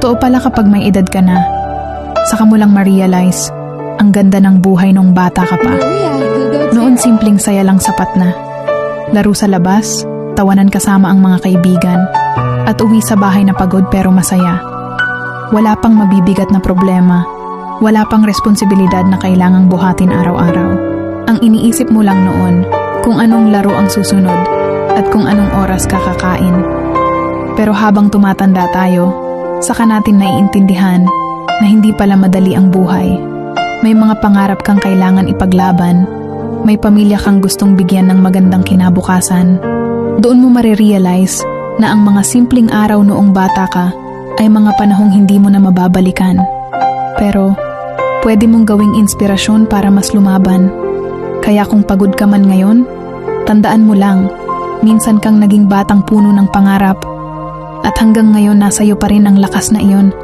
Totoo pala kapag may edad ka na, saka mo lang ma-realize ang ganda ng buhay nung bata ka pa. Noon simpleng saya lang sapat na. Laro sa labas, tawanan kasama ang mga kaibigan, at uwi sa bahay na pagod pero masaya. Wala pang mabibigat na problema, wala pang responsibilidad na kailangang buhatin araw-araw. Ang iniisip mo lang noon kung anong laro ang susunod at kung anong oras kakakain. Pero habang tumatanda tayo, saka natin naiintindihan na hindi pala madali ang buhay. May mga pangarap kang kailangan ipaglaban, may pamilya kang gustong bigyan ng magandang kinabukasan. Doon mo marirealize na ang mga simpleng araw noong bata ka ay mga panahong hindi mo na mababalikan. Pero pwede mong gawing inspirasyon para mas lumaban. Kaya kung pagod ka man ngayon, tandaan mo lang, minsan kang naging batang puno ng pangarap at hanggang ngayon nasa iyo pa rin ang lakas na iyon.